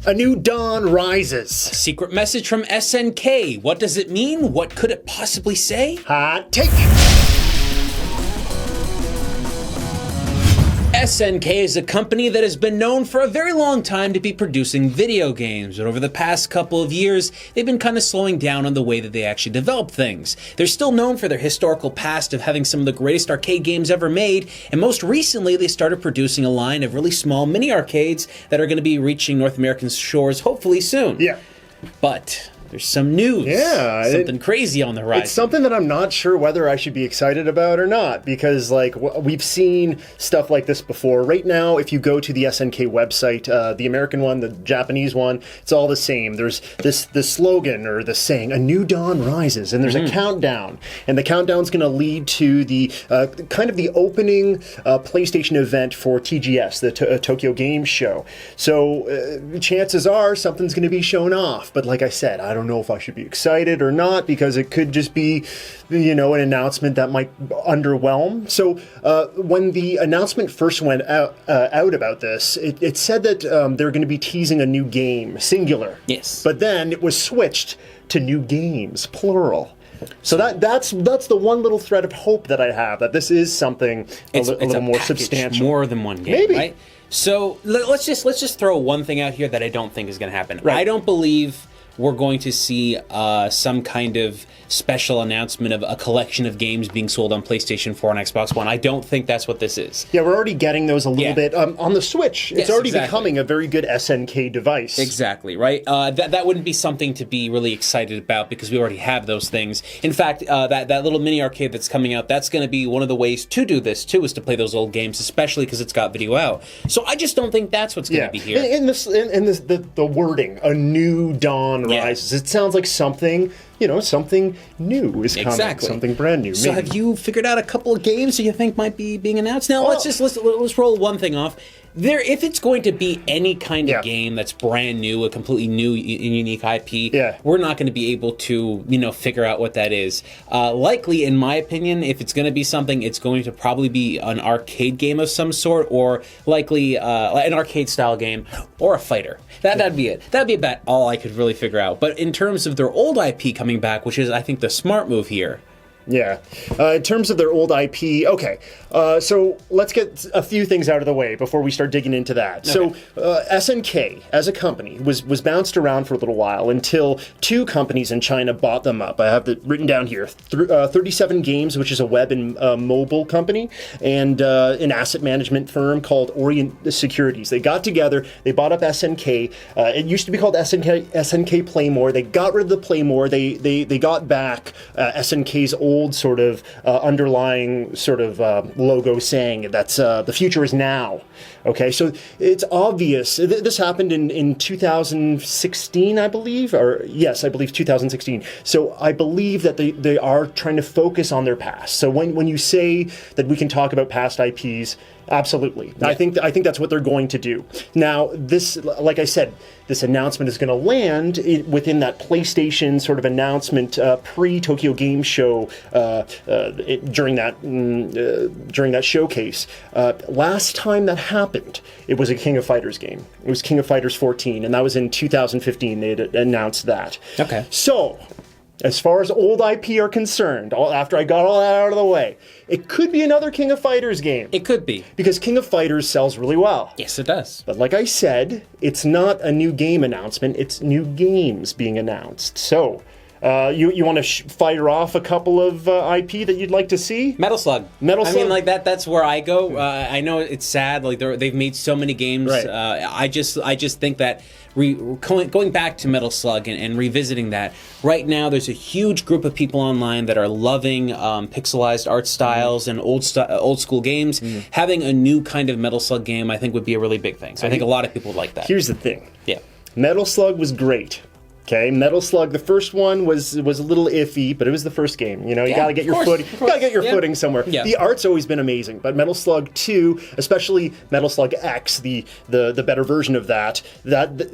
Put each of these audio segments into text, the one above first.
A new dawn rises. Secret message from SNK. What does it mean? What could it possibly say? Hot take. SNK is a company that has been known for a very long time to be producing video games, but over the past couple of years, they've been kind of slowing down on the way that they actually develop things. They're still known for their historical past of having some of the greatest arcade games ever made, and most recently they started producing a line of really small mini arcades that are going to be reaching North American shores hopefully soon. Yeah. But there's some news. Yeah. Something crazy on the horizon. It's something that I'm not sure whether I should be excited about or not, because like we've seen stuff like this before. Right now, if you go to the SNK website, the American one, the Japanese one, it's all the same. There's this slogan or the saying, "A new dawn rises," and there's a countdown, and the countdown's going to lead to the kind of the opening PlayStation event for TGS, the Tokyo Game Show. So chances are something's going to be shown off. But like I said, I don't know if I should be excited or not, because it could just be, an announcement that might underwhelm. So when the announcement first went out about this, it said that they're going to be teasing a new game, singular. Yes. But then it was switched to new games, plural. So that's the one little thread of hope that I have, that this is something a little more substantial. More than one game, Maybe. Right? So let's just throw one thing out here that I don't think is going to happen. Right. I don't believe we're going to see some kind of special announcement of a collection of games being sold on PlayStation 4 and Xbox One. I don't think that's what this is. Yeah, we're already getting those a little bit. On the Switch, it's already becoming a very good SNK device. Exactly, right? That wouldn't be something to be really excited about, because we already have those things. In fact, that little mini arcade that's coming out, that's going to be one of the ways to do this, too, is to play those old games, especially because it's got video out. So I just don't think that's what's going to be here. The wording, a new dawn rises, it sounds like something... something new is coming. Exactly. Something brand new. So maybe. have you figured out a couple of games that you think might be being announced? Now, let's roll one thing off. If it's going to be any kind of game that's brand new, a completely new and unique IP, we're not going to be able to, figure out what that is. Likely, in my opinion, if it's going to be something, it's going to probably be an arcade game of some sort, or likely an arcade-style game, or a fighter. That'd be it. That'd be about all I could really figure out. But in terms of their old IP coming back, which is, I think, the smart move here. Yeah. In terms of their old IP, okay. So let's get a few things out of the way before we start digging into that. Okay. So SNK, as a company, was bounced around for a little while until two companies in China bought them up. I have it written down here. 37 Games, which is a web and mobile company, and an asset management firm called Orient Securities. They got together. They bought up SNK. It used to be called SNK Playmore. They got rid of the Playmore. They got back SNK's old sort of underlying sort of logo saying that's the future is now. Okay, so it's obvious. This happened in 2016, I believe, I believe 2016. So I believe that they are trying to focus on their past. So when you say that we can talk about past IPs, absolutely. Yeah. I think that's what they're going to do. Now, this, like I said, this announcement is going to land within that PlayStation sort of announcement pre-Tokyo Game Show during that showcase. Last time that happened, it was a King of Fighters game. It was King of Fighters 14, and that was in 2015. They had announced that. Okay. So, as far as old IP are concerned, after I got all that out of the way, it could be another King of Fighters game. It could be. Because King of Fighters sells really well. Yes, it does. But like I said, it's not a new game announcement, it's new games being announced. So, you want to fire off a couple of IP that you'd like to see? Metal Slug. Metal Slug? I mean, like that's where I go. I know it's sad. Like they've made so many games. Right. I just think that going back to Metal Slug and revisiting that, right now there's a huge group of people online that are loving pixelized art styles and old school games. Having a new kind of Metal Slug game, I think, would be a really big thing. So I think a lot of people would like that. Here's the thing. Yeah. Metal Slug was great. Okay, Metal Slug. The first one was a little iffy, but it was the first game. You gotta get your footing. You gotta get your footing somewhere. Yeah. The art's always been amazing, but Metal Slug 2, especially Metal Slug X, the better version of that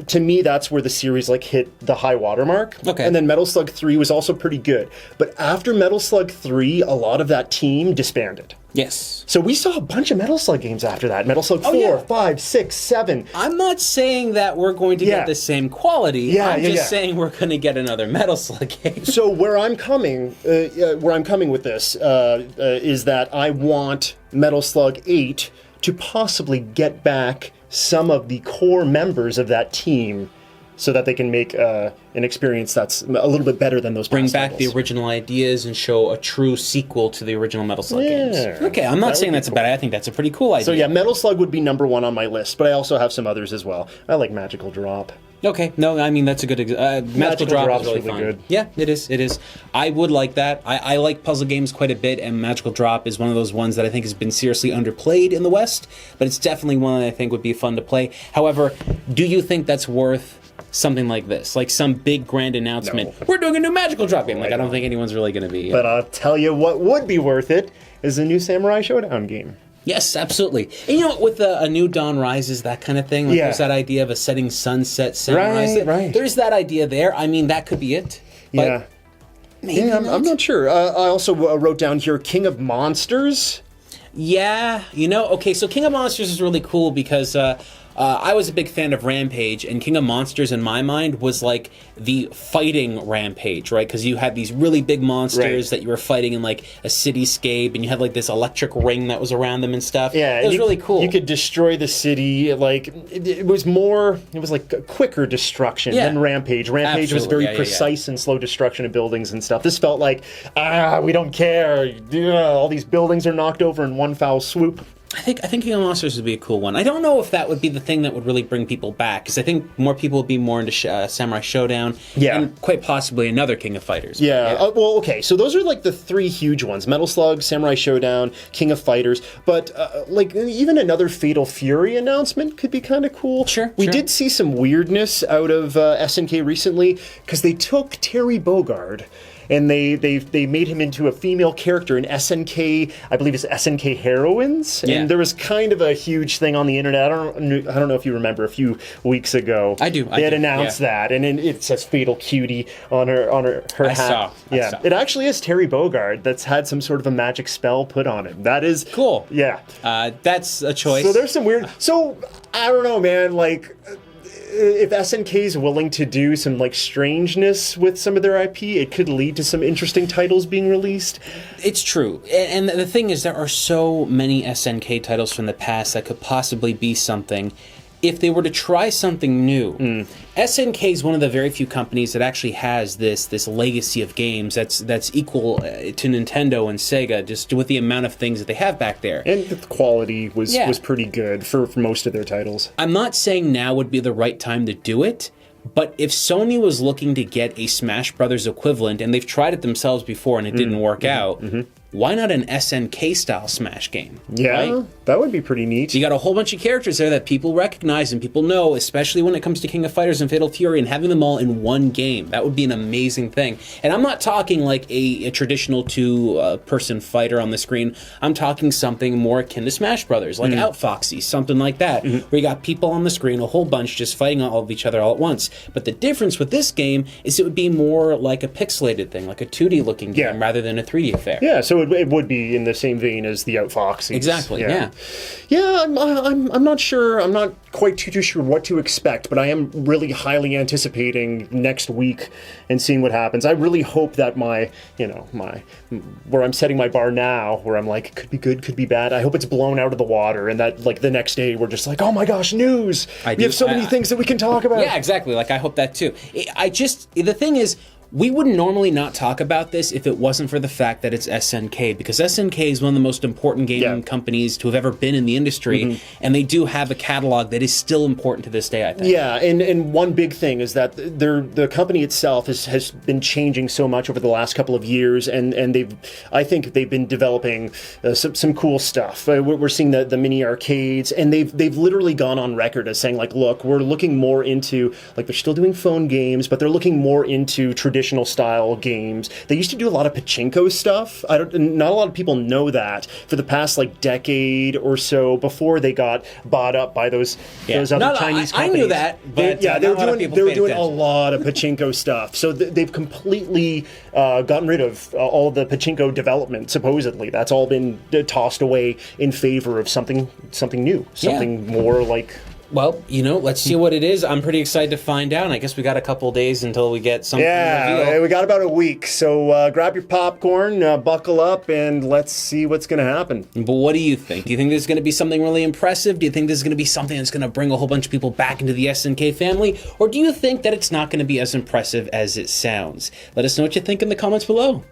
to me, that's where the series hit the high watermark. Okay. And then Metal Slug 3 was also pretty good, but after Metal Slug 3, a lot of that team disbanded. Yes. So we saw a bunch of Metal Slug games after that. Metal Slug 4, 5, 6, 7. I'm not saying that we're going to get the same quality. I'm just saying we're going to get another Metal Slug game. So where I'm coming with this is that I want Metal Slug 8 to possibly get back some of the core members of that team, so that they can make an experience that's a little bit better than those Bring past back titles. the original ideas and show a true sequel to the original Metal Slug games. Okay, I'm not saying that's a bad idea. I think that's a pretty cool idea. So yeah, Metal Slug would be number 1 on my list, but I also have some others as well. I like Magical Drop. Okay, no, I mean, that's a good... Magical Drop is really fun. Good. Yeah, it is. I would like that. I like puzzle games quite a bit, and Magical Drop is one of those ones that I think has been seriously underplayed in the West, but it's definitely one that I think would be fun to play. However, do you think that's worth something like this? Like some big grand announcement, we're doing a new Magical Drop game. Like, I don't think anyone's really going to be... But I'll tell you what would be worth it is a new Samurai Showdown game. Yes, absolutely. And you know, with a new Dawn Rises, that kind of thing, like there's that idea of a setting sunset samurai. Right. There's that idea there. I mean, that could be it. But maybe I'm not sure. I also wrote down here King of Monsters. Yeah, you know, okay, so King of Monsters is really cool because I was a big fan of Rampage, and King of Monsters, in my mind, was like the fighting Rampage, right? Because you had these really big monsters that you were fighting in like a cityscape, and you had like this electric ring that was around them and stuff. Yeah, it was really cool. You could destroy the city. Like it was like a quicker destruction than Rampage. Rampage was very precise and slow destruction of buildings and stuff. This felt like we don't care. All these buildings are knocked over in one foul swoop. I think King of Monsters would be a cool one. I don't know if that would be the thing that would really bring people back, because I think more people would be more into Samurai Showdown, and quite possibly another King of Fighters. Well, okay, so those are like the 3 huge ones: Metal Slug, Samurai Showdown, King of Fighters. But like even another Fatal Fury announcement could be kind of cool. We did see some weirdness out of SNK recently, because they took Terry Bogard and they made him into a female character in SNK, I believe it's SNK Heroines, and there was kind of a huge thing on the internet. I don't know if you remember a few weeks ago. I do. They had announced that, and it says Fatal Cutie on her hat. I saw. It actually is Terry Bogard that's had some sort of a magic spell put on him. That is cool. Yeah, that's a choice. So there's some weird. So I don't know, man. Like, if SNK is willing to do some like strangeness with some of their IP, it could lead to some interesting titles being released. It's true. And the thing is, there are so many SNK titles from the past that could possibly be something. If they were to try something new, SNK is one of the very few companies that actually has this legacy of games that's equal to Nintendo and Sega, just with the amount of things that they have back there. And the quality was pretty good for most of their titles. I'm not saying now would be the right time to do it, but if Sony was looking to get a Smash Brothers equivalent, and they've tried it themselves before and it didn't work out, why not an SNK-style Smash game? Yeah, that would be pretty neat. You got a whole bunch of characters there that people recognize and people know, especially when it comes to King of Fighters and Fatal Fury, and having them all in one game. That would be an amazing thing. And I'm not talking like a traditional two-person fighter on the screen. I'm talking something more akin to Smash Brothers, like Outfoxy, something like that, where you got people on the screen, a whole bunch, just fighting all of each other all at once. But the difference with this game is it would be more like a pixelated thing, like a 2D-looking game, rather than a 3D affair. Yeah, so it would be in the same vein as the Outfoxies. Exactly. Yeah. I'm not sure. I'm not quite too sure what to expect, but I am really highly anticipating next week and seeing what happens. I really hope that my where I'm setting my bar now, where I'm like, could be good, could be bad. I hope it's blown out of the water, and that like the next day we're just like, oh my gosh, news! We have so many things that we can talk about. Yeah, exactly. Like I hope that too. The thing is, we would normally not talk about this if it wasn't for the fact that it's SNK, because SNK is one of the most important gaming companies to have ever been in the industry, and they do have a catalog that is still important to this day, I think. Yeah, and one big thing is that the company itself has been changing so much over the last couple of years, and I think they've been developing some cool stuff. We're seeing the mini arcades, and they've literally gone on record as saying, like, look, we're looking more into, like, they're still doing phone games, but they're looking more into traditional traditional style games. They used to do a lot of pachinko stuff. Not a lot of people know that for the past like decade or so before they got bought up by those other Chinese companies. I knew that, but they were doing a lot of pachinko stuff. So they've completely gotten rid of all the pachinko development. Supposedly, that's all been tossed away in favor of something new, something more like. Well, let's see what it is. I'm pretty excited to find out. I guess we got a couple days until we get something. Yeah, we got about a week. So grab your popcorn, buckle up, and let's see what's going to happen. But what do you think? Do you think there's going to be something really impressive? Do you think this is going to be something that's going to bring a whole bunch of people back into the SNK family? Or do you think that it's not going to be as impressive as it sounds? Let us know what you think in the comments below.